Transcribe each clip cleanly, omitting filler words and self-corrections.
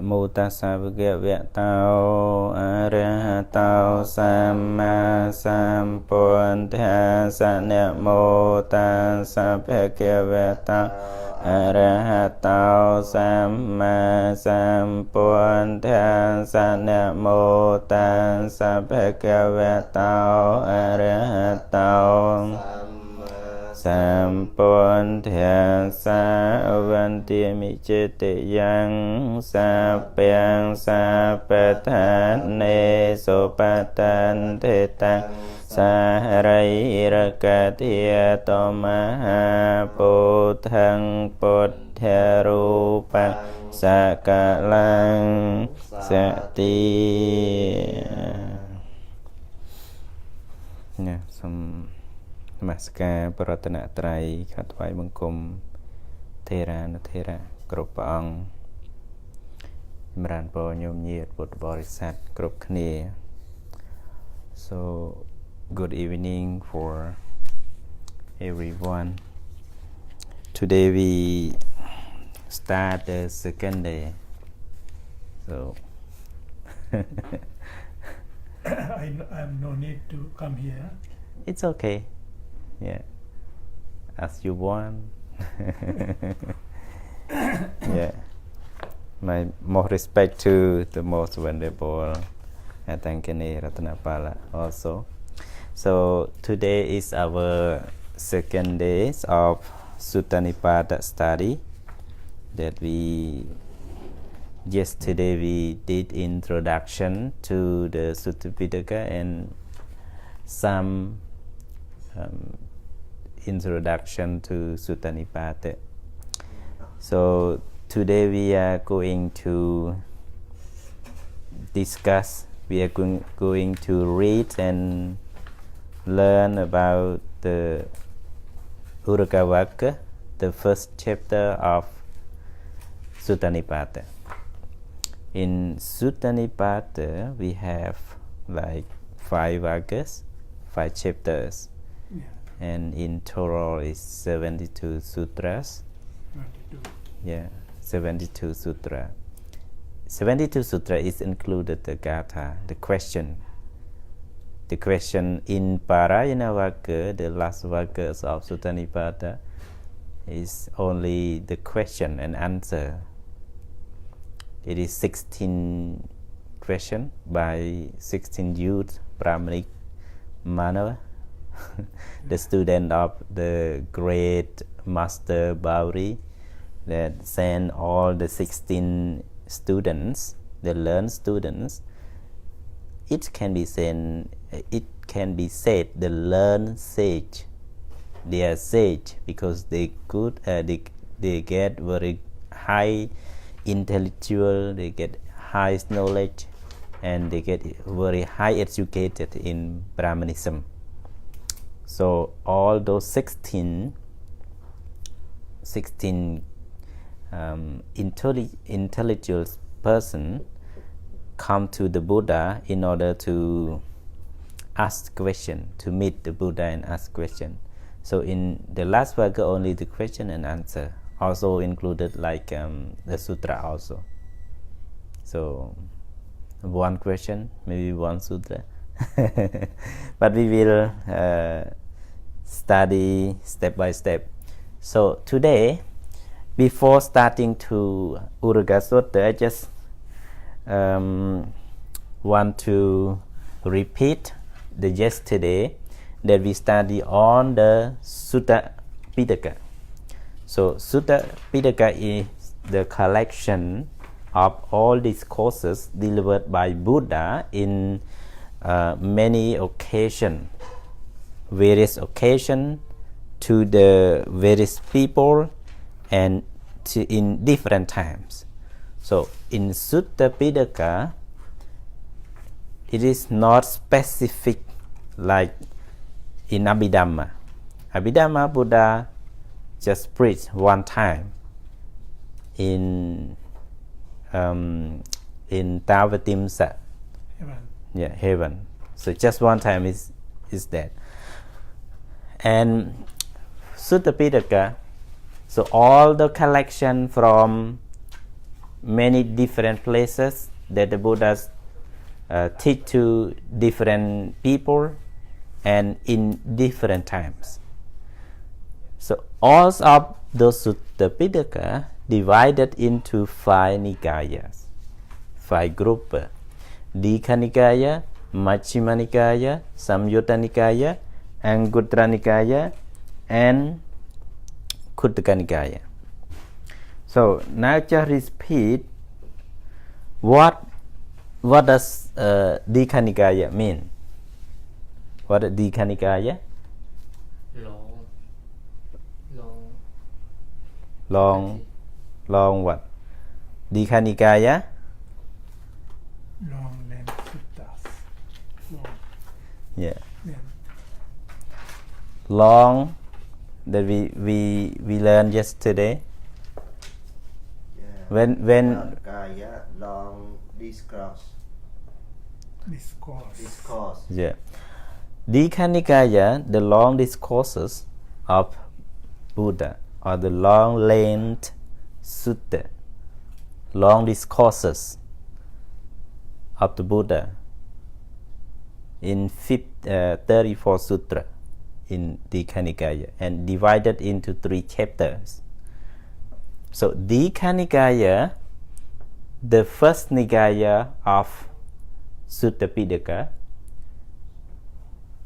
namo tassa bhagavato arahato samma sambuddhassa namo tassa bhagavato arahato samma sambuddhassa namo tassa bhagavato arahato sambuddhassa avanti micchete yang sappang sappatthane supattanti tang saharayirakatiyato maha puddhang puddharupang sakalang sati. Namaskar ប្ររតនត្រ័យក្រាបថ្វាយបង្គំថេរានុថេរៈគ្រប់ព្រះអង្គចម្រើនពរញោមញាតិពុទ្ធបរិស័ទគ្រប់គ្នា So good evening for everyone. Today we start the second day. So I have no need to come here. It's okay. Yeah, as you want. Yeah, my more respect to the most venerable Atankane Ratanapala also. So today is our second day of Sutta Nipāta study that yesterday we did introduction to the Sutta Pitaka and some introduction to Sutta Nipāta. So today we are going to discuss, we are going to read and learn about the Uddhamuddham, the first chapter of Sutta Nipāta. In Sutta Nipāta we have like 5 vargas, 5 chapters. And in total is 72 sutras. 22. Yeah, 72 sutra. 72 sutra is included the gāthā, the question. The question in Parayana Vagga, the last Vaggas of Sutta Nipāta, is only the question and answer. It is 16 question by 16 youth Brahmanic Manava. The student of the great master Bauri that sent all the 16 students, the learned students. It can be said the learned sage. They are sage because they get very high intellectual, they get high knowledge, and they get very high educated in Brahmanism. So all those 16 intellectual person come to the Buddha in order to ask question, to meet the Buddha and ask question. So in the last Vagga only the question and answer, also included like the sutra also. So one question, maybe one sutra. But we will study step by step. So today, before starting to Uddhamuddham Sutta, I just want to repeat the yesterday that we study on the Sutta Pitaka. So Sutta Pitaka is the collection of all discourses delivered by Buddha in many occasions, various occasions to the various people and in different times. So in Sutta Pitaka, it is not specific like in Abhidhamma. Abhidhamma Buddha just preached one time in Tavatimsa. Yeah, heaven. So just one time is that. And Sutta Pitaka, so all the collection from many different places that the Buddhas teach to different people and in different times. So all of those Sutta Pitaka divided into 5 Nikayas, 5 groups: Dīgha Nikaya, Majjhima Nikaya, Samyutta Nikaya, Anguttara Nikaya, and Khuddaka Nikaya. So now just repeat what does Dīgha Nikaya mean? What is Dīgha Nikaya? Long what? Dīgha Nikaya? Long length suttas. Long. Yeah. Yeah. Long that we learned yesterday. Yeah. When Kaya, long discourse. Yeah. Dīgha Nikaya, the long discourses of Buddha, or the long length sutta, long discourses of the Buddha in 34 sutra in Dīgha Nikaya, and divided into 3 chapters. So Dīgha Nikaya, the first Nikaya of Sutta Pitaka,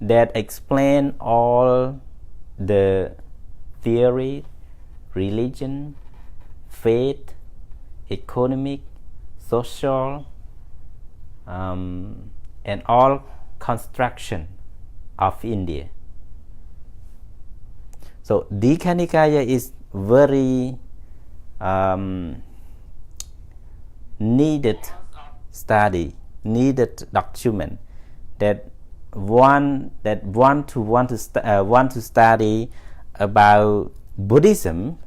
that explain all the theory, religion, faith, economic, social, and all construction of India. So Dīgha Nikaya is very needed study, needed document that want to study about Buddhism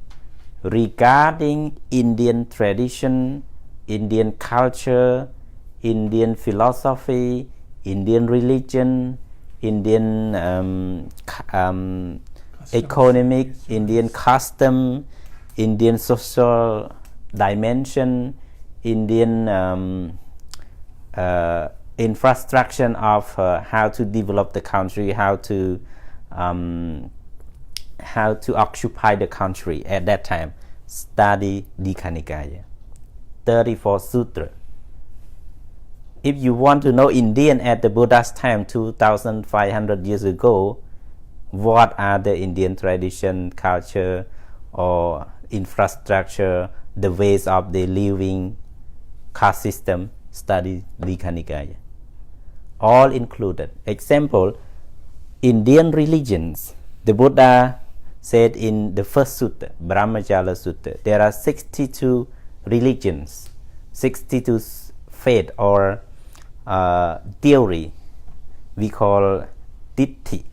regarding Indian tradition, Indian culture, Indian philosophy, Indian religion, Indian economic, Indian custom, Indian social dimension, Indian infrastructure of how to develop the country, how to occupy the country at that time. Study Dīgha Nikaya, 34 sutra. If you want to know Indian at the Buddha's time, 2,500 years ago, what are the Indian tradition, culture, or infrastructure, the ways of the living, caste system, study Dīgha Nikaya. All included. Example, Indian religions. The Buddha said in the first sutta, Brahmajala Sutta, there are 62 religions, 62 faith or theory. We call ditthi.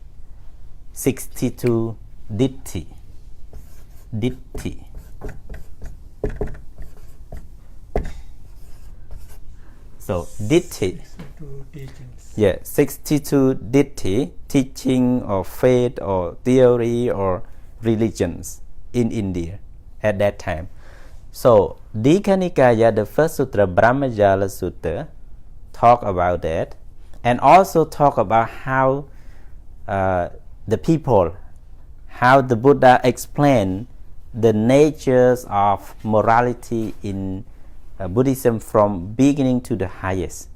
62 ditthi. Ditthi. So ditthi. 62 teachings. Yeah, 62 ditthi, teaching or faith or theory or religions in India at that time. So Dīgha Nikaya, the first sutra, Brahmajala Sutta, talk about that, and also talk about how the people, how the Buddha explained the natures of morality in Buddhism from beginning to the highest.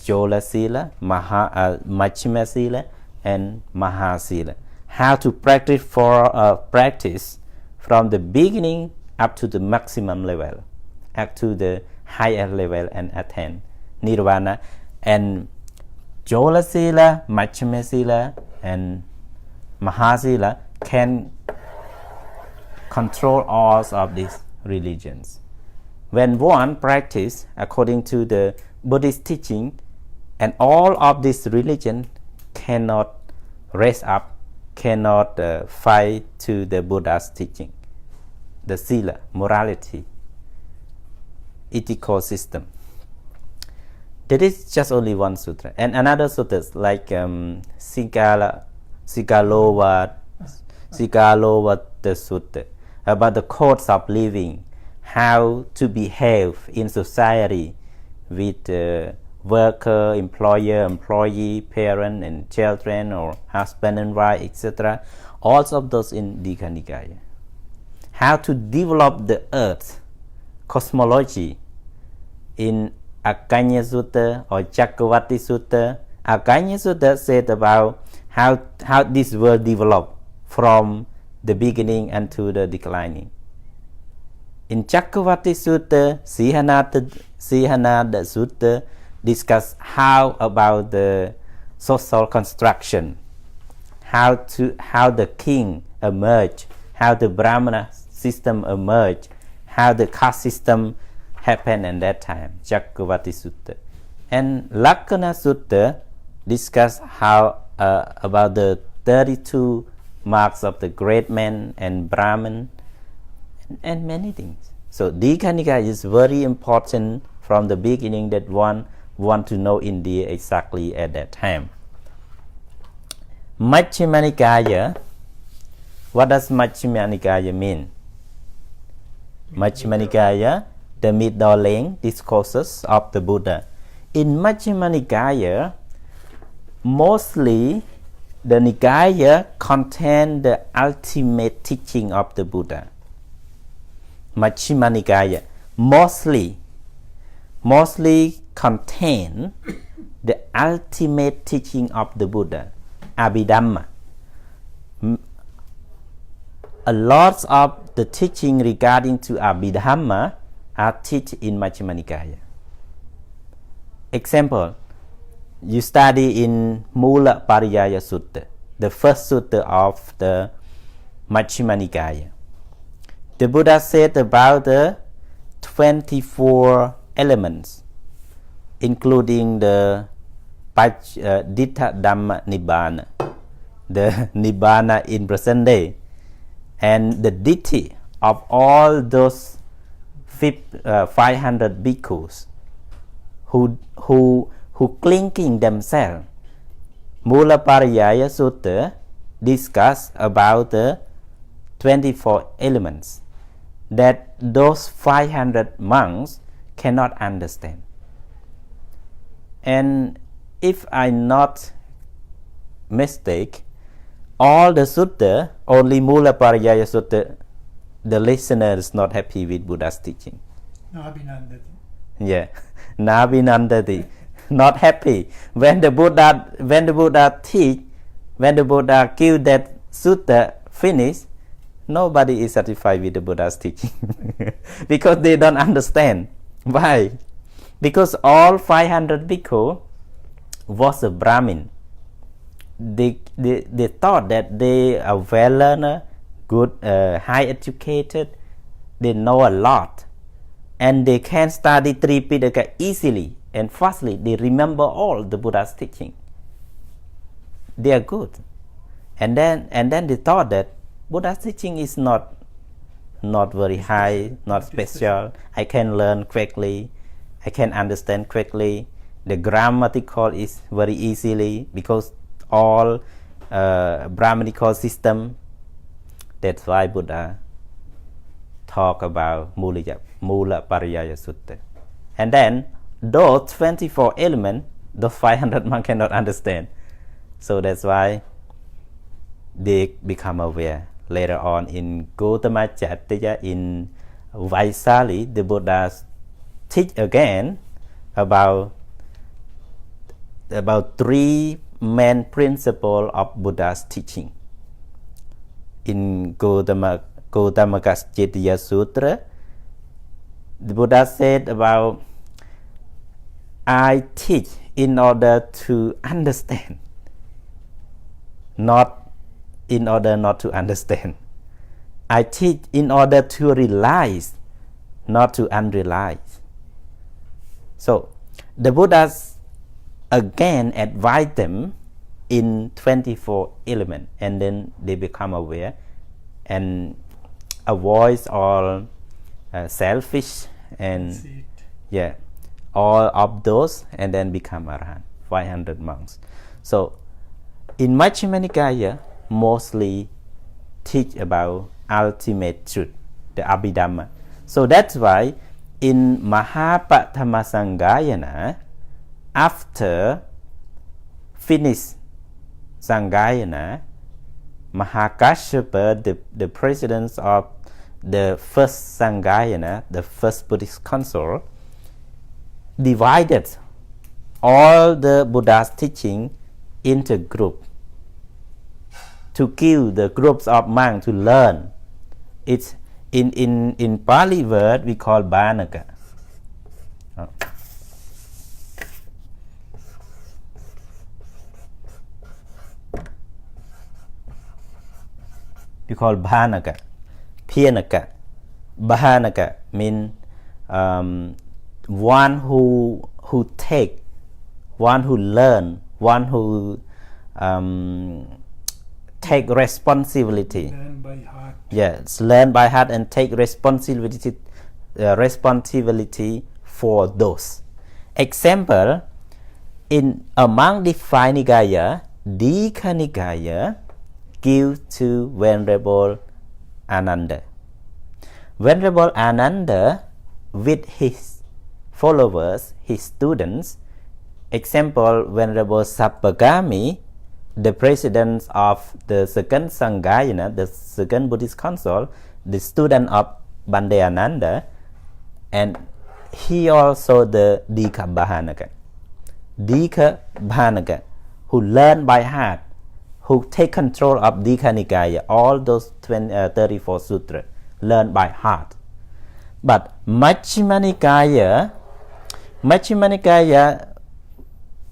Jola Sila, Majjhima Sila, and Mahasila. How to practice practice from the beginning up to the maximum level, up to the higher level, and attain Nirvana. And Jola Sila, Majjhima Sila, and Mahasila can control all of these religions. When one practice according to the Buddhist teaching, and all of this religion cannot raise up, cannot fight to the Buddha's teaching, the sila, morality, ethical system. That is just only one sutra. And another sutras like Sigalova the Sutta, about the codes of living, how to behave in society with worker, employer, employee, parent and children, or husband and wife, etc. All of those in Digha Nikaya. How to develop the earth, cosmology, in Akanya Sutta or Chakravarti Sutta. Akanya Sutta said about how this world developed from the beginning until the declining. In Chakravarti Sutta, Sihanada Sutta discuss how about the social construction, how the king emerged, how the Brahmana system emerged, how the caste system happened at that time. Chakravarti Sutta. And Lakkhana Sutta discuss how about the 32 marks of the great man and Brahmin and many things. So Digha Nikaya is very important from the beginning, that one want to know India exactly at that time. Majjhima Nikaya. What does Majjhima Nikaya mean? Majjhima Nikaya, the middle-length discourses of the Buddha. In Majjhima Nikaya, mostly the Nikaya contain the ultimate teaching of the Buddha. Majjhima Nikaya mostly contain the ultimate teaching of the Buddha, Abhidhamma. A lot of the teaching regarding to Abhidhamma are taught in Majjhima Nikaya. Example, you study in Mula Pariyaya Sutta, the first sutta of the Majjhima Nikaya. The Buddha said about the 24 elements, including the Dittha Dhamma Nibbana, the Nibbana in present day, and the ditthi of all those 500 bhikkhus who clinging themselves. Mula Pariyaya Sutta discuss about the 24 elements that those 500 monks cannot understand. And if I'm not mistake, all the sutta, only Mula Pariyaya Sutta, the listener is not happy with Buddha's teaching. Nabhinandati. Yeah, Nabhinandati, not happy. When the Buddha teach, when the Buddha give that sutta finish, nobody is satisfied with the Buddha's teaching because they don't understand. Why? Because all 500 bhikkhu was a Brahmin. They thought that they are well learned, good, high educated, they know a lot, and they can study Tripitaka easily and fastly. They remember all the Buddha's teaching. They are good, and then they thought that Buddha's teaching is not very high, not special. I can learn quickly, I can understand quickly. The grammatical is very easily because all Brahmanical system. That's why Buddha talk about Mula Pariyaya Sutta. And then those 24 elements, those 500 monks cannot understand. So that's why they become aware. Later on in Gautama Chattiya, in Vaisali, the Buddha teach again about 3 main principles of Buddha's teaching. In Gautama Chattiya Sutra, the Buddha said about, I teach in order to understand, not in order not to understand. I teach in order to realize, not to unrealize. So the Buddhas again advise them in 24 elements, and then they become aware and avoid all selfish and all of those, and then become arahant, 500 monks. So in Majjhima Nikaya mostly teach about ultimate truth, the Abhidhamma. So that's why in Mahapatthama Sangayana, after finish Sangayana, Mahakashyapa, the president of the first Sangayana, the first Buddhist council, divided all the Buddha's teaching into groups to give the groups of monks to learn. It's in Pali word we call bhanaka. We call bhanaka. Pianaka. Bhanaka means one who take, one who learn, one who take responsibility. Learn by heart. Yes, learn by heart and take responsibility for those. Example, in among the five Nikaya, Dika Nikaya give to Venerable Ananda. Venerable Ananda with his followers, his students, example Venerable Sappagami, the president of the second Sangayana, the second Buddhist council, the student of Bandayananda, and he also the Dika Bhanaka. Dika Bhanaka, who learn by heart, who take control of Dika Nikaya, all those 34 sutras, learn by heart. But Majjhima Nikaya,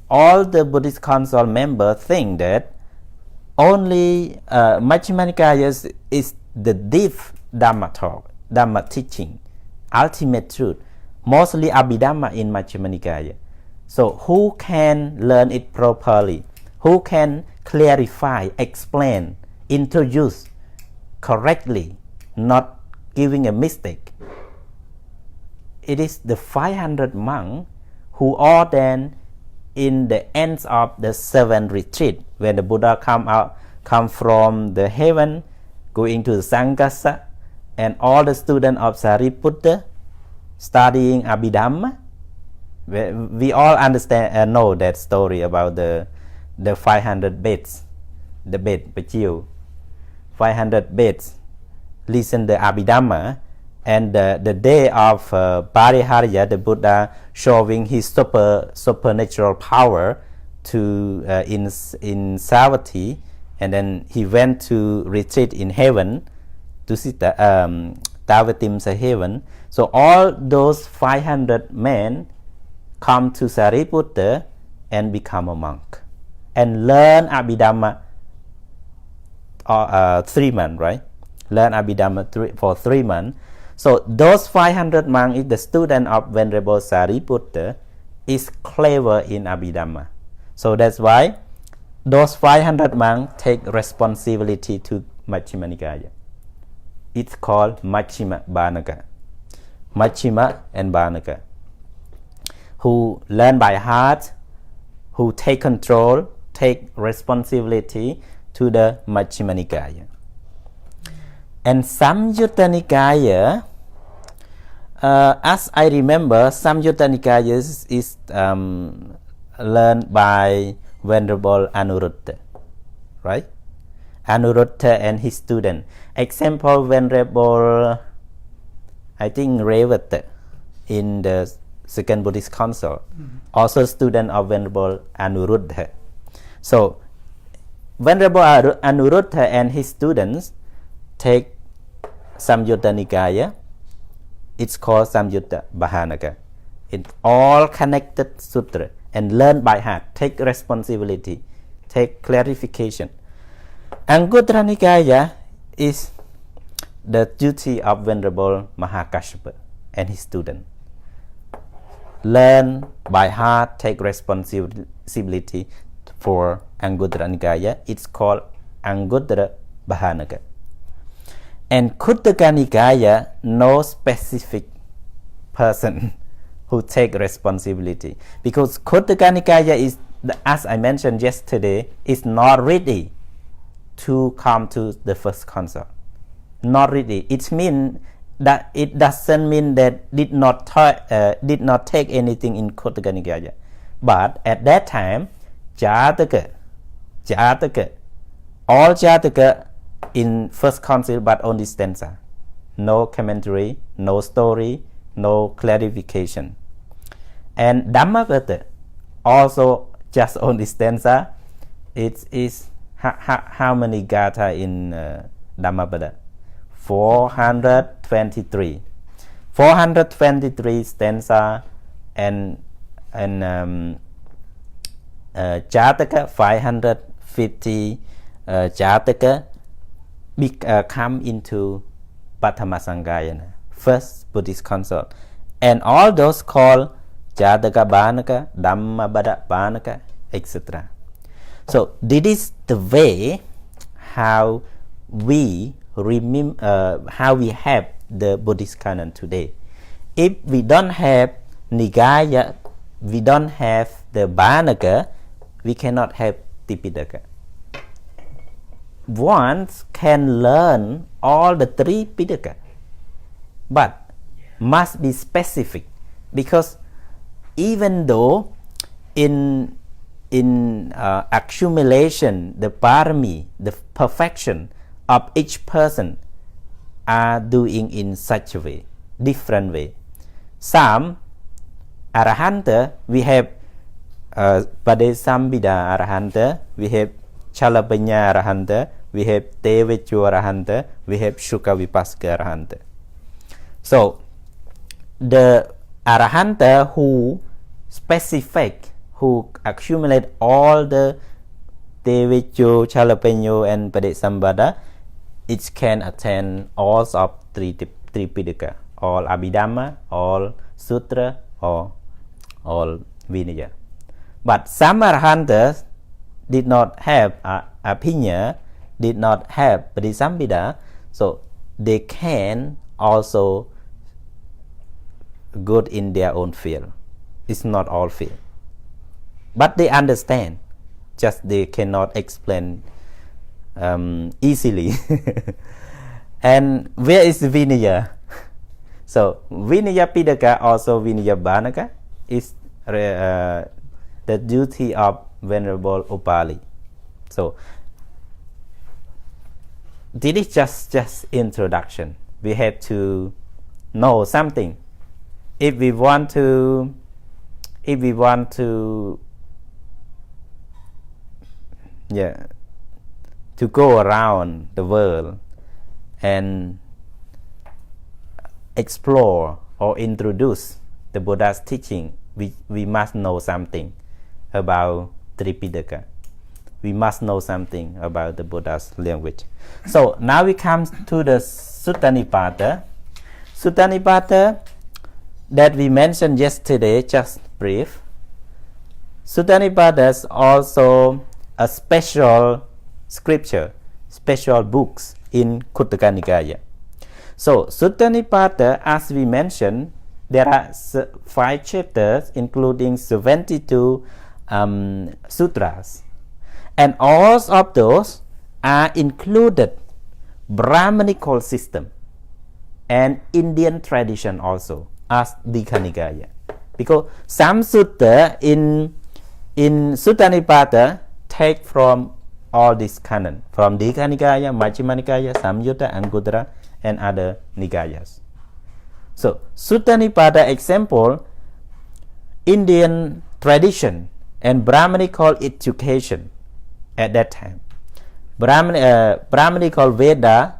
all the Buddhist council members think that only Majjhima Nikaya is the deep Dhamma talk, Dhamma teaching, ultimate truth, mostly Abhidhamma in Majjhima Nikaya. So who can learn it properly? Who can clarify, explain, introduce correctly, not giving a mistake? It is the 500 monks who ordained in the ends of the 7 retreat, when the Buddha come from the heaven, going to the Sangasa, and all the students of Sariputta studying Abhidhamma. We all understand and know that story about the 500 beds, the bed pabbajito, 500 beds listen the Abhidhamma. And the day of Pariharya, the Buddha showing his supernatural power to in Savatthi, and then he went to retreat in heaven to see the Tavatimsa heaven. So all those 500 men come to Sariputta and become a monk and learn Abhidhamma 3 months, right? Learn Abhidhamma for 3 months. So those 500 monks is the student of Venerable Sariputta, is clever in Abhidhamma. So that's why those 500 monks take responsibility to Majjhima Nikaya. It's called Majjhima Bhanaka. Majjhima and Bhanaka, who learn by heart, who take control, take responsibility to the Majjhima Nikaya. And Samyutta Nikaya, as I remember, Samyutta Nikaya is learned by Venerable Anuruddha, right? Anuruddha and his student. Example, Venerable, I think, Revata in the second Buddhist council, also student of Venerable Anuruddha. So, Venerable Anuruddha and his students take Samyutta Nikaya. It's called Samyutta Bhanaka. It's all connected sutra and learn by heart. Take responsibility, take clarification. Anguttara Nikaya is the duty of Venerable Mahakashyapa and his student. Learn by heart, take responsibility for Anguttara Nikaya. It's called Anguttara Bhanaka. And Khuddaka Nikaya, no specific person who take responsibility, because Khuddaka Nikaya is, as I mentioned yesterday, is not ready to come to the first council. Not ready. It means that it doesn't mean that did not take anything in Khuddaka Nikāya. But at that time, Jataka, all Jataka in first council, but only stanza, no commentary, no story, no clarification. And Dhammavata also just only stanza. It is how many gāthā in Dhammavata? 423. 423 stanza and Jataka 550 Jataka come into Pattamasankayana, first Buddhist consort, and all those called Jataka Bhanaka, Dhammavata Bhanaka, etc. So this is the way how we how we have the Buddhist canon today. If we don't have Nikāya, we don't have the Bhanaka, we cannot have Tipitaka. One can learn all the three Pitaka, but must be specific, because even though in accumulation, the parami, the perfection of each person are doing in such a way, different way. Some Arahanta, we have Padesambhida Arahanta, we have Chalapanya Arahanta, we have Tevechu Arahanta, we have Shuka Vipassaka Arahanta. So the Arahanta who specific, who accumulate all the Tevechu, Chalapanya and Padesambhada, it can attain all of three Pitaka, all Abhidhamma, all Sutra, or all Vinaya. But some Arahantas did not have opinion, did not have Padesambhida, so they can also good in their own field. It's not all field, but they understand, just they cannot explain easily. And where is Vinaya? So Vinaya Pitaka, also Vinaya Bhanaka, is the duty of Venerable Upali. So this is just introduction. We have to know something. If we want to go around the world and explore or introduce the Buddha's teaching, we must know something about Tripitaka. We must know something about the Buddha's language. So now we come to the Sutta Nipāta. Sutta Nipāta that we mentioned yesterday, just brief. Sutta Nipāta is also a special scripture, special books in Khuddaka Nikāya. So Sutta Nipāta, as we mentioned, there are 5 chapters, including 72 sutras, and all of those are included Brahmanical system and Indian tradition also as Dīgha Nikāya, because some sutta in Sutta Nipāta take from all this canon, from Dīgha Nikāya, Majjhima Nikāya, Samyutta, Anguttara, and other Nikāyas. So Sutta Nipāta example, Indian tradition and Brahmanical education at that time. Brahmanical Veda,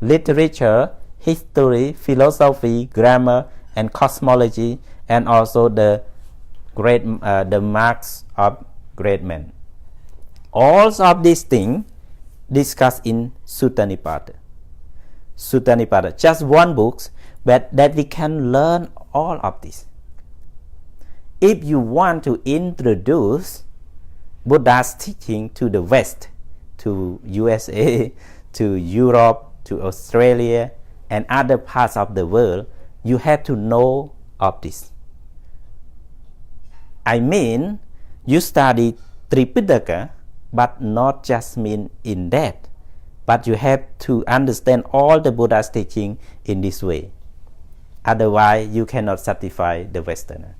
literature, history, philosophy, grammar, and cosmology, and also the marks of great men. All of these things discussed in Sutta Nipāta. Sutta Nipāta, just one book, but that we can learn all of this. If you want to introduce Buddha's teaching to the West, to USA, to Europe, to Australia, and other parts of the world, you have to know of this. I mean, you study Tripitaka, but not just mean in that, but you have to understand all the Buddha's teaching in this way. Otherwise, you cannot satisfy the Westerner.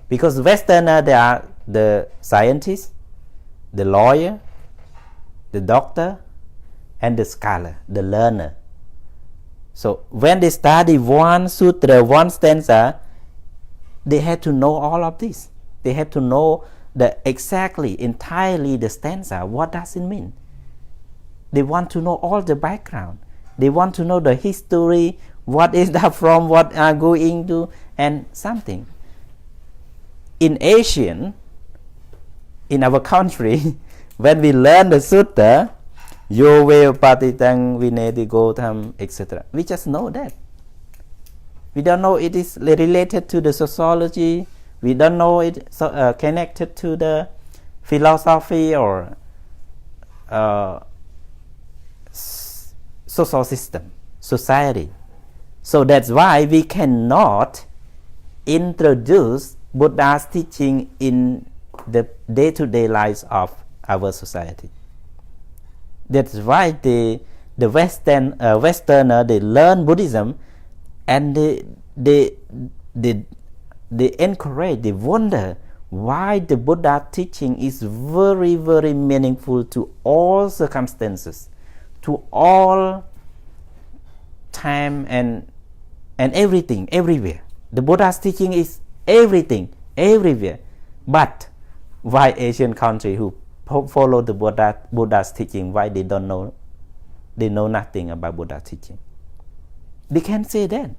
Because Westerner, they are the scientist, the lawyer, the doctor, and the scholar, the learner. So when they study one sutra, one stanza, they have to know all of this. They have to know entirely the stanza. What does it mean? They want to know all the background. They want to know the history, what is that from, what are going to, and something. In Asian, in our country, when we learn the sutta, yo will patitam vineti gatam, etc. We just know that. We don't know it is related to the sociology. We don't know it connected to the philosophy or social system, society. So that's why we cannot introduce Buddha's teaching in the day-to-day lives of our society. That's why the Westerner, they learn Buddhism and they encourage, they wonder why the Buddha teaching is very, very meaningful to all circumstances, to all time and everything, everywhere. The Buddha's teaching is everything, everywhere. But why Asian country who follow the Buddha's teaching, why they don't know, they know nothing about Buddha's teaching? They can't say that.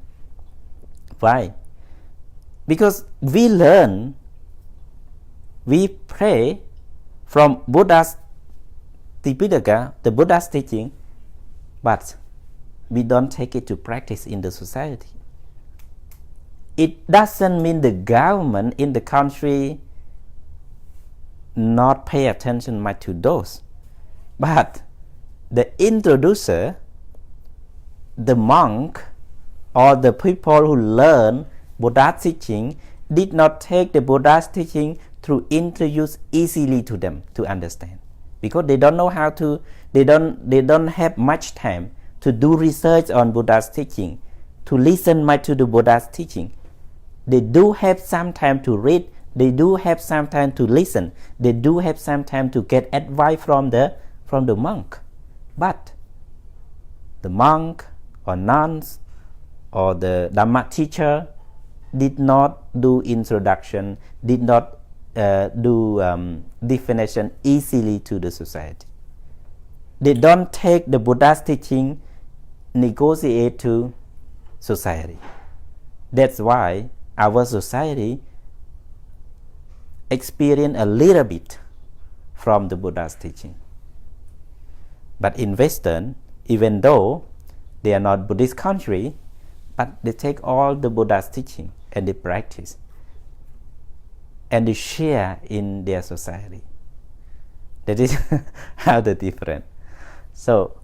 Why? Because we learn, we pray from Buddha's Tipitaka, the Buddha's teaching, but we don't take it to practice in the society. It doesn't mean the government in the country not pay attention much to those, but the introducer, the monk, or the people who learn Buddha's teaching did not take the Buddha's teaching to introduce easily to them to understand, because they don't know how to. They don't have much time to do research on Buddha's teaching, to listen much to the Buddha's teaching. They do have some time to read. They do have some time to listen. They do have some time to get advice from the monk. But the monk or nuns or the Dhamma teacher did not do introduction, did not do definition easily to the society. They don't take the Buddha's teaching, negotiate to society. That's why our society experience a little bit from the Buddha's teaching. But in Western, even though they are not Buddhist country, but they take all the Buddha's teaching and they practice and they share in their society. That is how the different. So,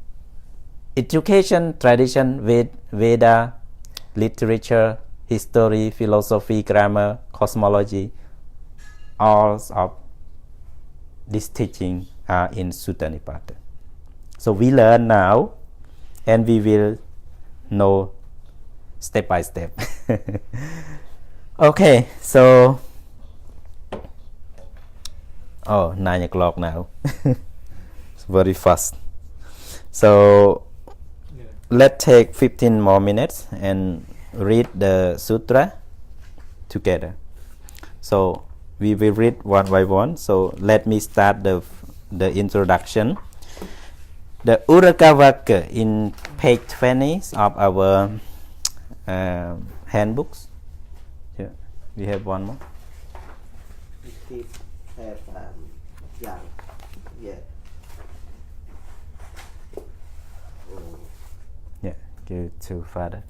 education, tradition, Veda, literature, history, philosophy, grammar, cosmology, all of this teaching are in Sutta Nipāta. So we learn now, and we will know step by step. Okay, so 9 o'clock now. It's very fast. So let's take 15 more minutes and read the sutra together. So we will read one by one. So let me start the introduction. The Urakavaka in page 20 of our handbooks. Yeah, we have one more. We have young. Yeah. Yeah, give it to Father.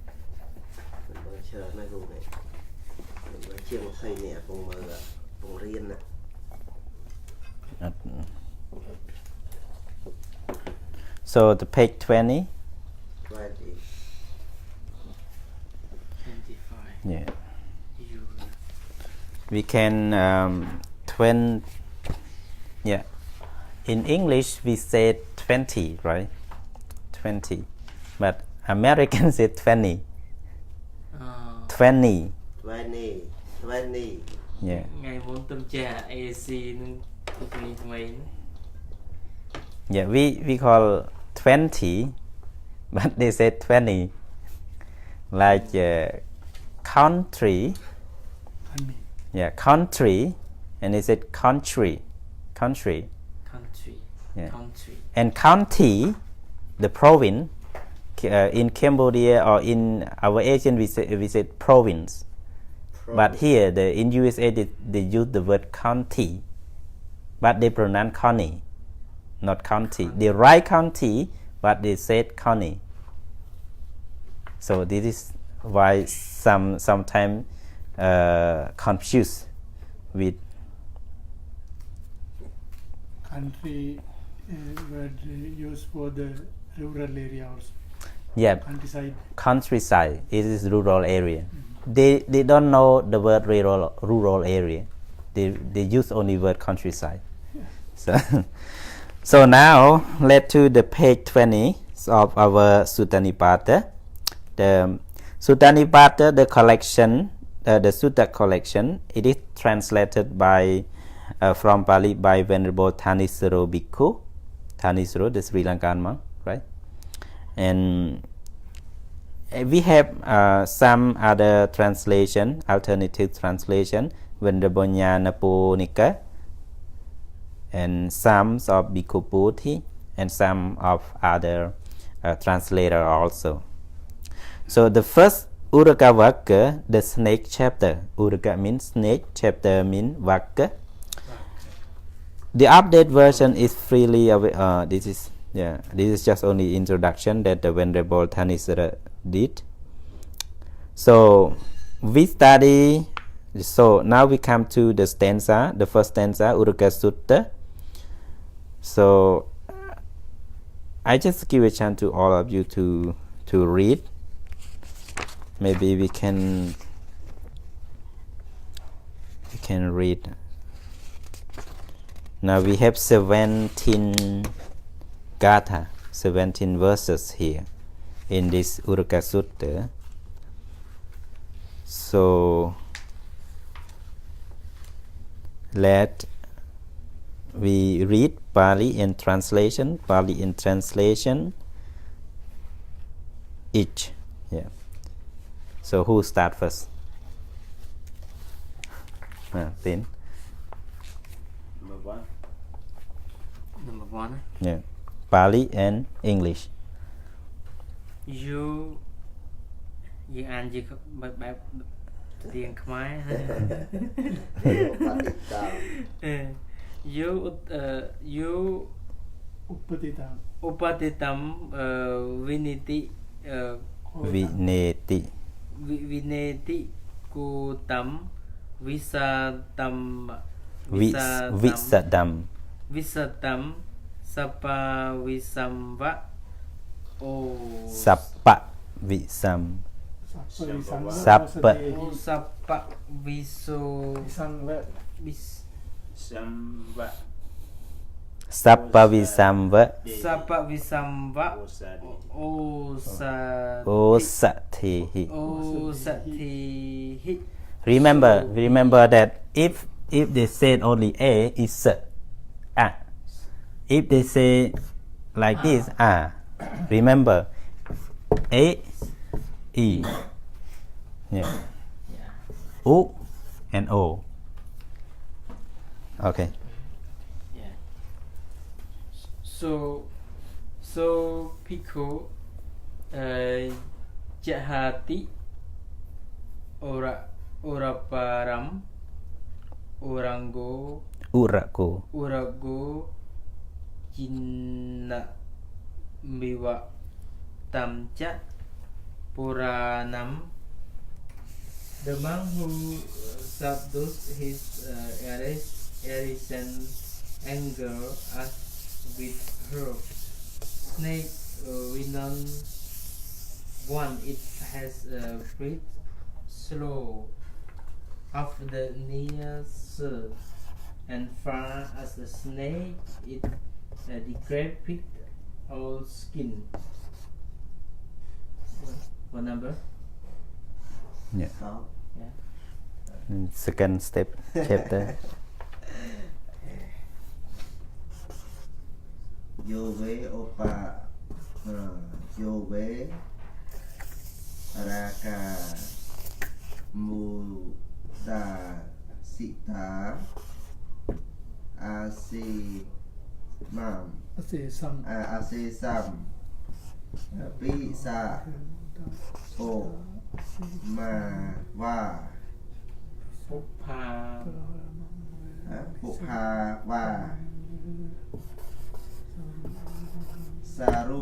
So the page 20. 20. 25. Yeah. We can 20. Yeah. In English we say 20, right? 20. But Americans say 20. 20. 20. Yeah. Ngày muốn tâm trả AC nâng mấy. Yeah, we call 20, but they say 20. Like country. Honey. Yeah, country, and they said country. Country. Yeah. Country. And county, the province, in Cambodia or in our Asian we say province. But here in USA they use the word county, but they pronounce county, not county. They write county, but they said county. So this is why sometimes confused with Country word used for the rural area also. yeah Countryside. countryside. It is rural area. They don't know the word rural area. They use only word countryside. So now let's to the page 20 of our Sutta Nipāta. The Sutta Nipāta, the collection, the Sutta collection, it is translated by from Pali by Venerable Thanissaro Bhikkhu. Thanissaro, the Sri Lankan monk, right? And we have some other translation, alternative translation, Venerable Nyanaponika, and some of Bhikkhu Puthi, and some of other translator also. So the first Uraka Vakka, the snake chapter. Uraka means snake, chapter means Vakka. The update version is freely available. This is just only introduction that the Venerable Thanissaro did. So we study. So now we come to the stanza, the first stanza, Uraka Sutta. So I just give a chance to all of you to read. Maybe we can read. Now we have 17 gāthā, 17 verses here in this Uraka Sutta. So let we read Pali in translation, each. Yeah. So who start first? Tin. Number 1. Yeah. Pali and English. You ăn gì bài tiếng Khmer. You Uppatitam vineti kutam visatam sapa visamva Sappa visam. Sappa viso Sappa visamva osatihi. Remember that if they said only a, is a. If they say like this, remember a, e, yeah, u and o. Okay. Yeah. So Bhikkhu jahati oraparam urago jinna miwa tamcha puranam. The monk who subdues his arisen anger as with her snake venom one, it has breathed slow of the near surf, and far as the snake it decrepit all skin. What number? Yeah. Stop. Second step chapter. Yove opa Yove Raka Muda Sita Asimam Asesam. Asesam Pisa O Ma Va ปุพพา Pukha Va Saru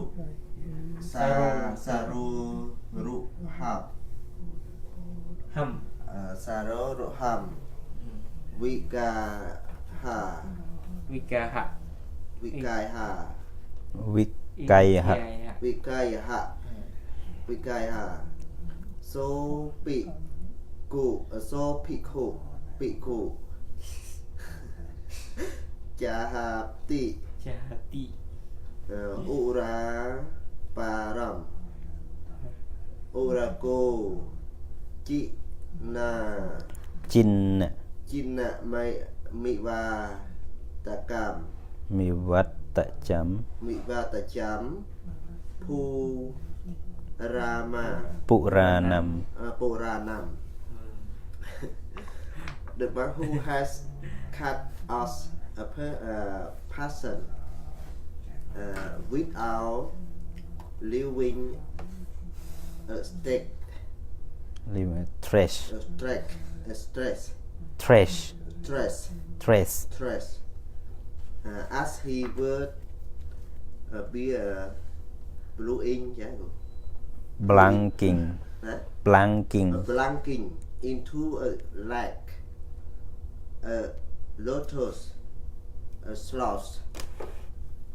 Saru Ruham หัม Saru Ruham Vikaha วิกาหะ Vikaiha Vikaiha. Vikaiha Vikaiha So Piku So Piku Piku Jahati จาติ Ura Param Urako Jina Jin Jina Miwa Takam Mivattajam Miwa Tajam Pu Rama Puranam. Puranam The one who has cut us a person without leaving a stick, Trash. stress, Trash. Trash. as he would be blowing, Blanking. Blanking. blanking into a lake, a lotus, a sloth,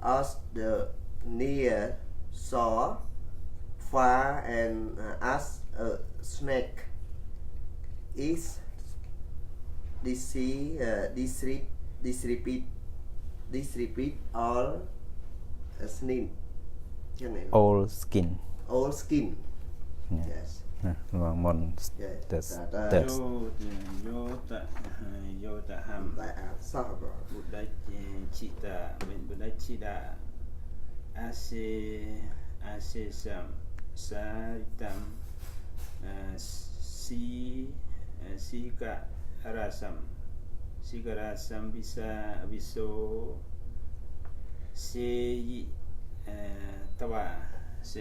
as the near saw far and as a snake is disrepeat all skin, All skin. all skin. Yeah. Yes. One. Yes. That's Uddhamuddham Sahaba. Buddhachita Buddhachita Asesam Saritam Sikarasam bisa Viso Seyi Tava So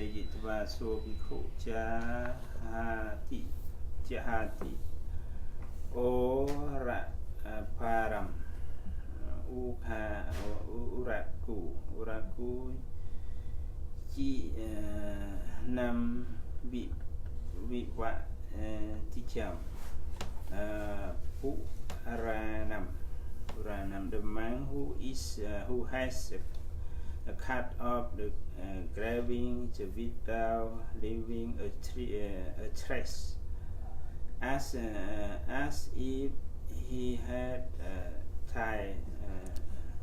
Bhikkhu Jahati Ora Param Uraku Nam Pavattanti Puranam the man who has cut off the grabbing without leaving a trace, as if he had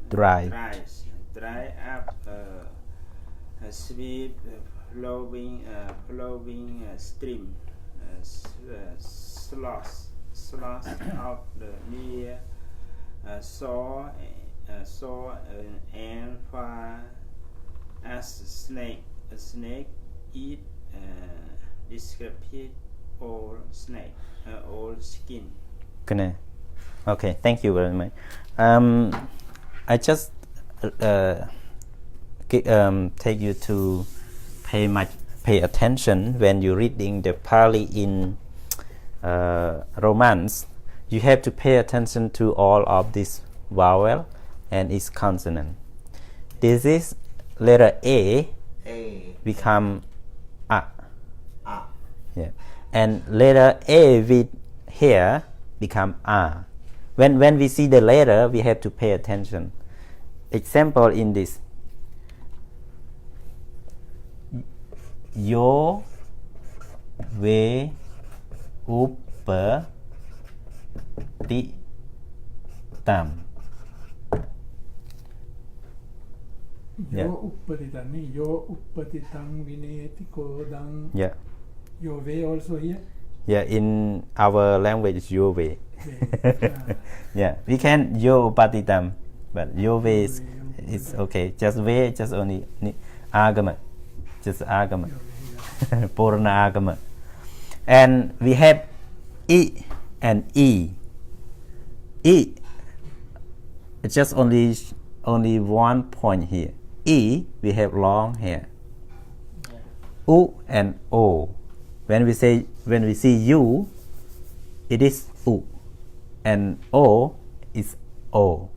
dry up a sweet flowing stream, sloth of the near saw and far as a snake eat discrepit all snake all skin. Okay, thank you very much. I just take you to pay attention when you're reading the Pali in Romance. You have to pay attention to all of this vowel and its consonant. This is letter A become A. Yeah. And letter A with here become A. When we see the letter, we have to pay attention. Example in this. Yo ve Uppatitam. Yo Uppatitam ni Yo Uppatitam vineti kodang. Yeah. Yo ve also here. Yeah, in our language, it's your way. Yeah, we can yo Uppatitam, but your way is okay. Just way, just only argument, just argument, Purana argument. And we have I and E. E, it's just only one point here. E, we have long hair. U and O. When we see U, it is U, and O is O.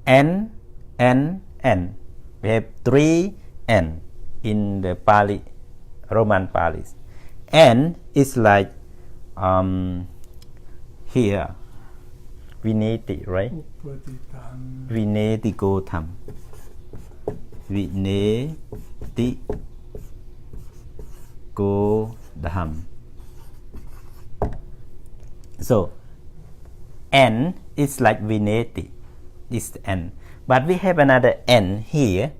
N. We have 3 N in the Pali, Roman Pali. N is like here, Vineti, right? Uppatitam. Vineti gatam. Vineti gatam. So N is like Vineti. This is N. But we have another N here.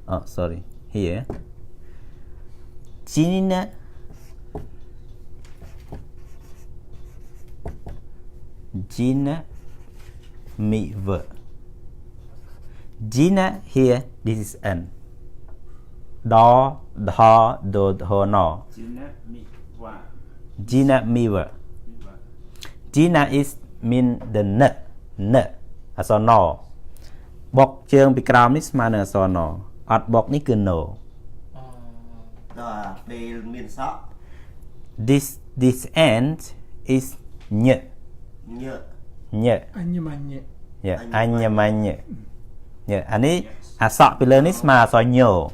Oh, sorry. Here. Jina. Jina miva. Jina here, this is N. Do, dha, do, dho, no. Jina miva. Jina is mean the n. As a no. Bok chương bị cào ní mà nè so no. Ọt bok ní cứ no. This end is ñ. Ñ. Anyamanya. Yeah, anyamanya. Yeah, anh ấy sọ bị lên ní mà so nhổ.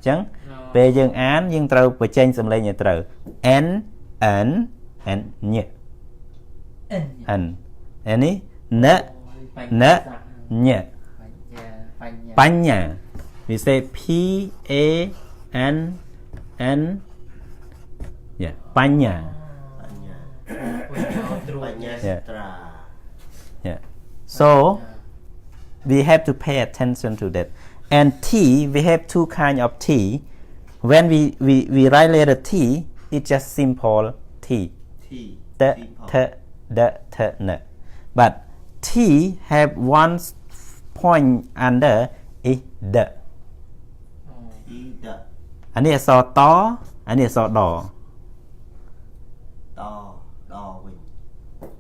Chẳng về dương án dương trâu và chênh xâm lên nhà trâu. N, N, and ñ. N. Anh ấy n, ñ. Panya. We say P A N N. Yeah, panya. Yeah. So we have to pay attention to that. And T, we have two kinds of T. When we write letter T, it's just simple T. T. N. But T have one point under is D. Anh ấy so to, anh ấy so đỏ.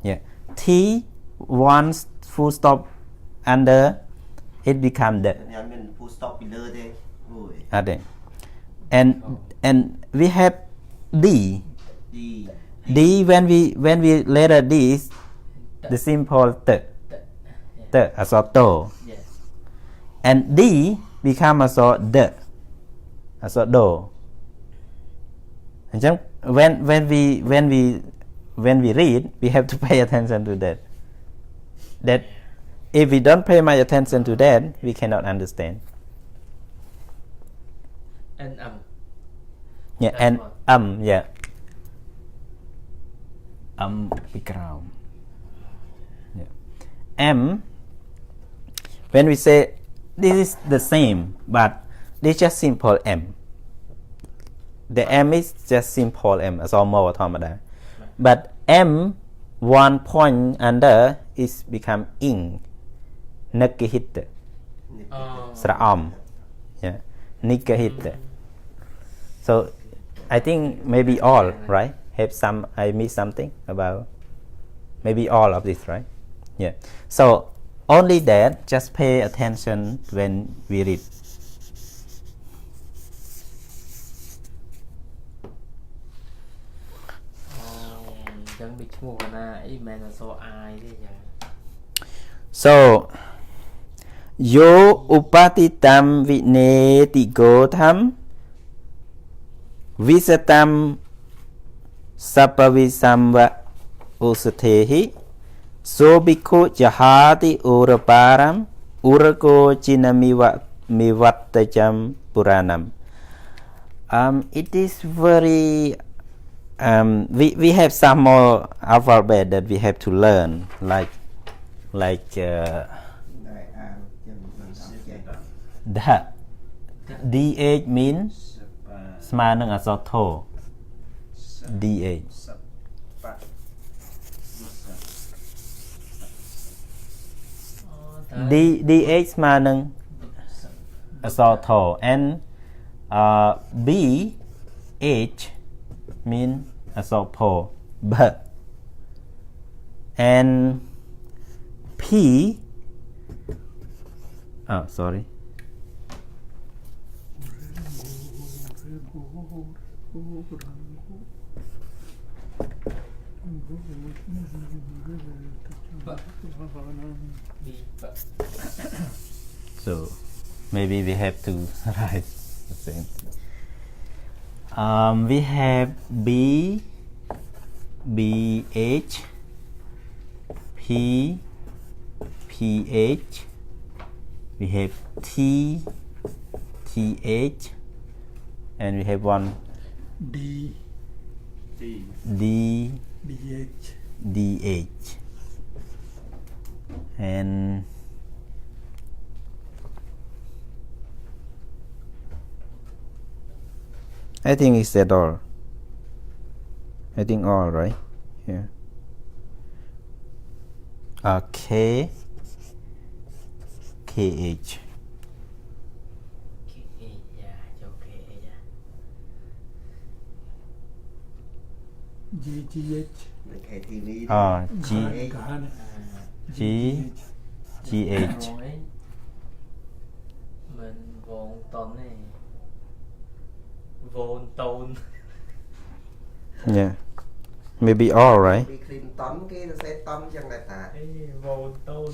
Yeah. T one full stop under it become D. And we have D. D when we letter D is the simple T. As a to. And D become as a D. As a do. And when we read, we have to pay attention to that. That if we don't pay much attention to that, we cannot understand. And Yeah, and yeah. Background. Yeah. M. When we say this is the same, but this just simple M. The M is just simple M, as almost thāmada. But M, one point under is become ing. Nikahit. Sra'am. Yeah. Nikahit. So I think maybe all, right? Have some, I missed something about maybe all of this, right? Yeah. So only that, just pay attention when we read. So yo Uppatitam vineti gatam visatam sapavisamva usatehi so bhikkhu jahati uraparam urako mivattajam puranam. It is very we have some more alphabet that we have to learn, like DH means smā nâng assā tho. DH Sapa. DH ស្មើនឹងអក្សរធ and BH mean អក្សរផ B and P sorry so maybe we have to write the same. We have B, BH, P, PH. We have T, TH, and we have one D, D, DH. DH, and I think it's that all. I think all right. Yeah. K, KH. GGH. G, Gāthā. G, GH. Mình vốn tốn này vốn tốn Yeah. Maybe all right. Bị khinh tóm cái nó sẽ tóm chẳng lại ta. vốn tốn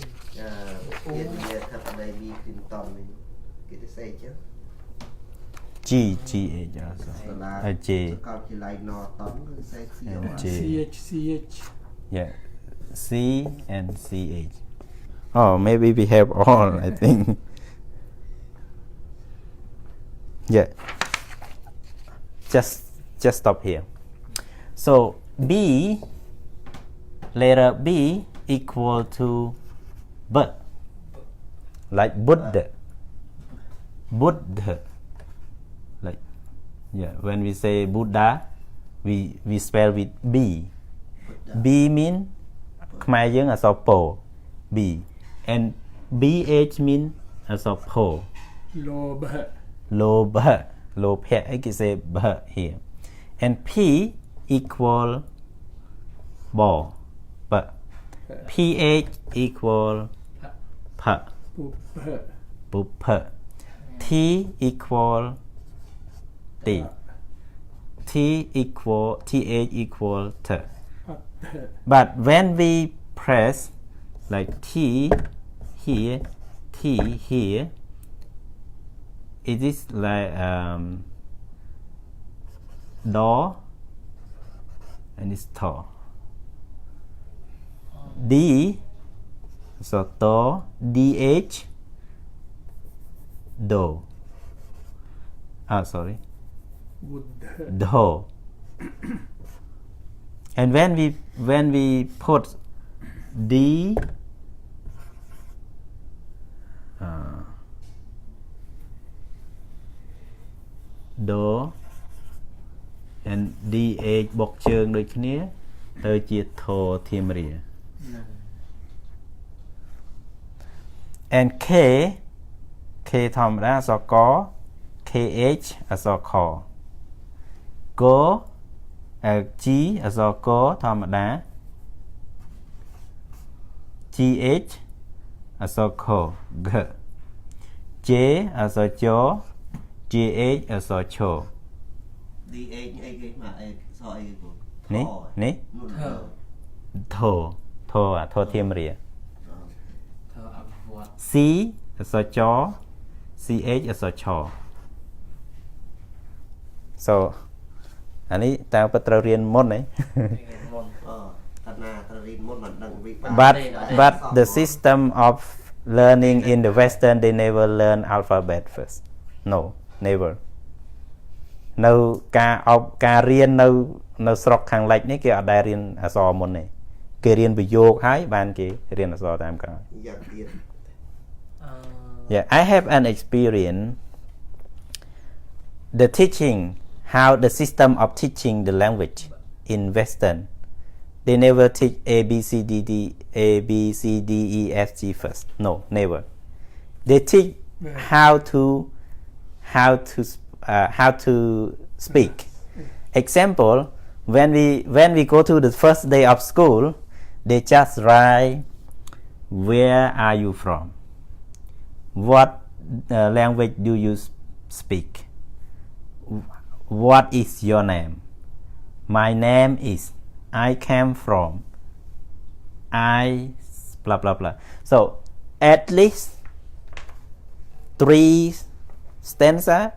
Yên nhiên thật đây bị khinh tóm mình. Cái nó sẽ chứ. G, GH also. J, Còn chỉ lại nó tóm nó sẽ and J. CH. Yeah. C and CH. Oh, maybe we have all, I think. Yeah. Just stop here. So B, letter B equal to B, like Buddha. Buddha. Like, yeah, when we say Buddha, we spell with B. B mean ខ្មែរយើងអក្សរពោ B and BH mean អក្សរផោ Lobha. Lobha. Lobha. I can say B here. And P equal bo. But PH equal P. Upha. Bupha. T equal T. T equal TH equal T. Attho. But when we press like T here, T here, it is like do and it's to. D, so to, DH, do. Sorry. Vuttā. Do. And when we put D do and DH បុកជើងដូចគ្នាទៅជាធរធាមរា and K ធម្មតាអក្សរក KH អក្សរខ Go G អក្សរកធម្មតា GH អក្សរខ G J អក្សរច GH អក្សរឆ DH ấy cái mà ấy so ấy của នេះ ធរធាមរា thơ âm vọt C អក្សរច CH អក្សរឆ so អានេះតើពិតត្រូវរៀនមុនហ៎ môn thật là thật là môn mà đừng bị but the system of learning in the Western they never learn alphabet first no never នៅការរៀននៅស្រុកខាងលិចនេះគេអត់ដែលរៀនអក្សរមុនទេគេរៀនប្រយោគហើយបានគេរៀនអក្សរតាមក្រោយ giặc tiền Yeah, I have an experience. The teaching, how the system of teaching the language in Western, they never teach A, B, C, D, E, F, G first. No, never. They teach how to speak. Example, when we go to the first day of school, they just write, where are you from? What language do you speak? What is your name? My name is, I came from, I blah blah blah. So at least 3 stanza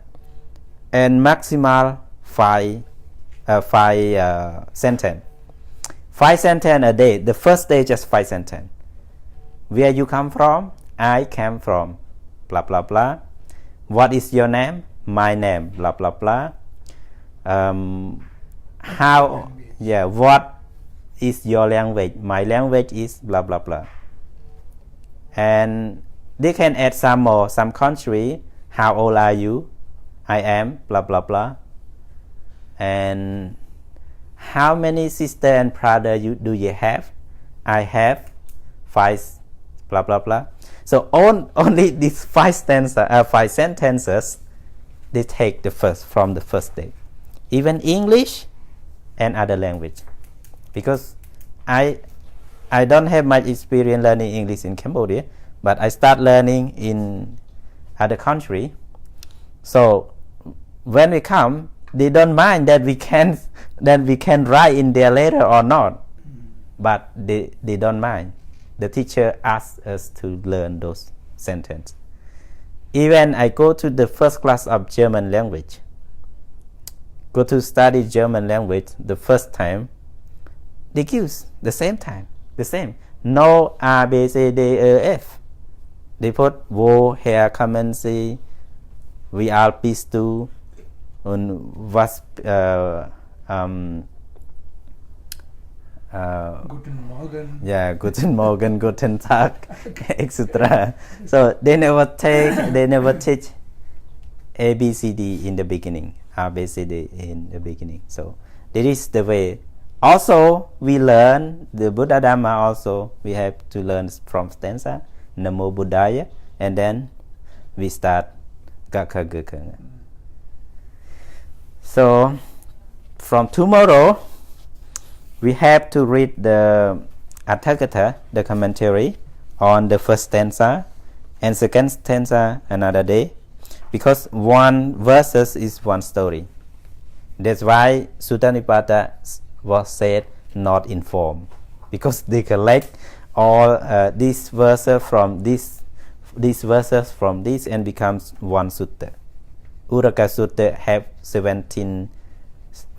and maximal 5 sentence. 5 sentence a day. The first day just 5 sentence. Where you come from? I came from blah blah blah. What is your name? My name blah blah blah. What is your language? My language is blah blah blah. And they can add some more, some country. How old are you? I am blah blah blah. And how many sister and brother do you have? I have 5 blah blah blah. So only these 5 sentences they take from the first day. Even English and other language, because I don't have much experience learning English in Cambodia, but I start learning in other country. So when we come, they don't mind that we can write in their letter or not, but they don't mind. The teacher asks us to learn those sentences. Even I go to the first class of German language, go to study German language the first time, they give the same time, the same. No A, B, C, D, E, F. They put wo, her, kommen Sie, we are bist du, und was, Guten Morgen. Yeah, guten Morgen, guten Tag, etc. So they never teach A, B, C, D in the beginning, A, B, C, D in the beginning. So that is the way. Also, we learn the Buddha Dhamma. Also, we have to learn from stanza, Namo Buddhaya, and then we start gāthā. So from tomorrow, we have to read the attho, the commentary on the first stanza, and second stanza another day, because one verses is one story. That's why Sutta Nipāta was said not in form, because they collect all these verses from these verses from this and becomes one sutta. Uraka Sutta have 17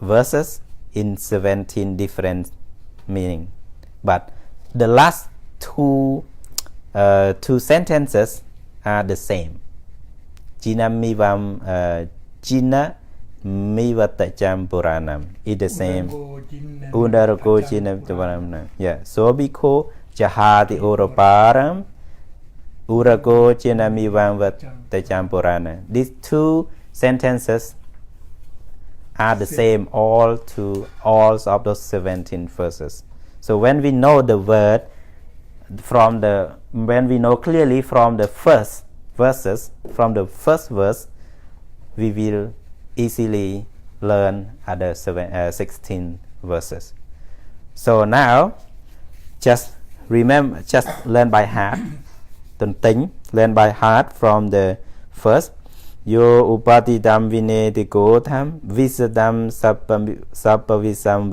verses in 17 different meaning, but the last two sentences are the same. Jina mivattacham puranam is the same. Udarako jina puranam. Yeah. So biko jahati oroparam urako jina mivattacham puranam. These 2 sentences are the same all of those 17 verses. So when we know the word when we know clearly from the first verses, from the first verse, we will easily learn other 16 verses. So now just learn by heart. Learn by heart from the first. Yo Uppatitam vineti gatam visadam sappavisam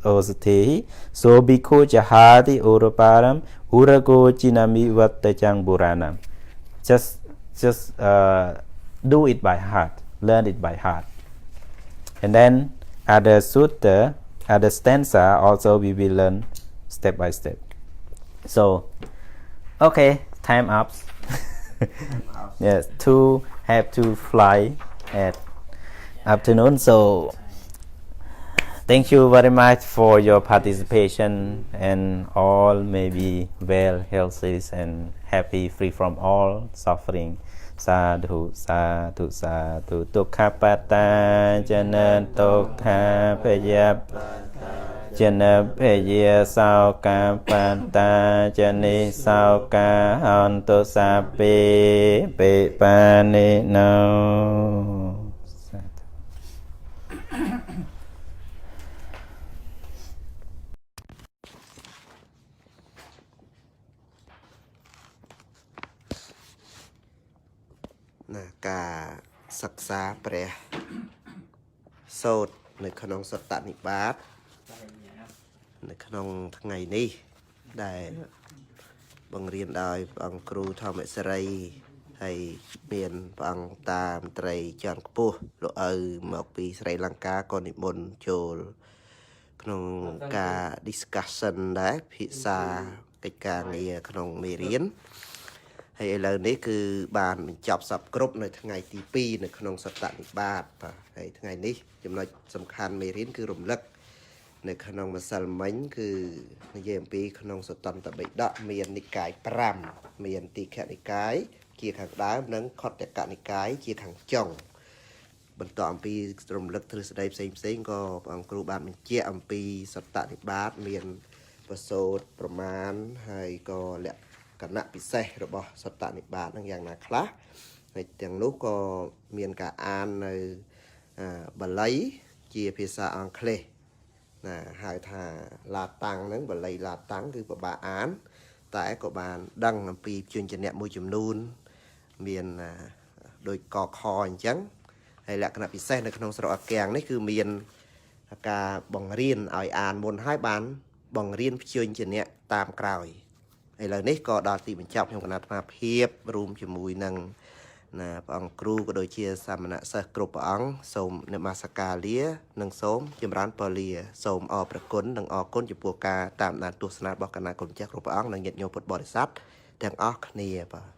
osatehi so biko jahati oroparam urago chinami vattachang buranam. Just do it by heart, learn it by heart, and then other sutta, other stanza also we will learn step by step. So okay, time up. Yes, have to fly at afternoon. So thank you very much for your participation, and all may be well, healthy and happy, free from all suffering. Sadhu, sadhu, sadhu. Dukkha patta jana dukkha payap Chana Peya Sauka Pata Jani Sauka Honto Sapi Pipani No ការសិក្សាព្រះសូត្រនៅក្នុងសត្តនិបាតនៅក្នុងថ្ងៃនេះដែលបង្រៀនដោយព្រះអង្គគ្រូធម្មសេរីហើយមានព្រះអង្គតាមត្រីជាន់ខ្ពស់លោកឪមកពីស្រីលង្កាក៏និមន្តចូលក្នុងការ discussion ដែរភាសាកិច្ចការងារក្នុងមេរៀន ហើយឥឡូវនេះគឺបានបញ្ចប់សពគ្រប់នៅថ្ងៃទី 2 នៅក្នុងសត្តនិបាតបាទហើយថ្ងៃនេះចំណុចសំខាន់មេរៀនគឺរំលឹកនៅក្នុងម្សិលមិញគឺនិយាយអំពីក្នុងសត្តន្តបិដកមាននិកាយ 5 មានទីឃនិកាយជាខាងដើមនិងខត្តកនិកាយជាខាងចុងបន្តអំពីរំលឹកទ្រឹស្ដីផ្សេងៗក៏ព្រះអង្គគ្រូបានបញ្ជាក់អំពីសត្តនិបាតមានប្រសូតប្រមាណហើយក៏លក្ខណៈពិសេសរបស់សត្តនិបាតនឹងយ៉ាងណាខ្លះហើយទាំងនោះក៏មានការអាននៅបាលីជាភាសាអង់គ្លេស ហៅថាឡាតាំងហ្នឹងបាលីឡាតាំងគឺពិបាកអានតែក៏បានដឹងអំពីជញ្ជនៈមួយចំនួនមានដូចកខអញ្ចឹងហើយលក្ខណៈពិសេសនៅក្នុងស្រុកអាគាំងនេះគឺមានការបង្រៀនឲ្យអានមុនហើយបានបង្រៀនជញ្ជនៈតាមក្រោយឥឡូវនេះក៏ដល់ទីបញ្ចប់ខ្ញុំគណៈអាត្មាភាពរួមជាមួយនឹងព្រះអង្គគ្រូក៏ដូចជាសាមណសិស្សគ្រប់ព្រះអង្គសូមនមស្ការលានិងសូមចម្រើនពរលាសូមអរព្រគុណនិងអរគុណចំពោះការតាមដានទស្សនារបស់គណៈគុណចាស់គ្រប់ព្រះអង្គនិងញាតិញោមពុទ្ធបរិស័ទទាំងអស់គ្នាបាទ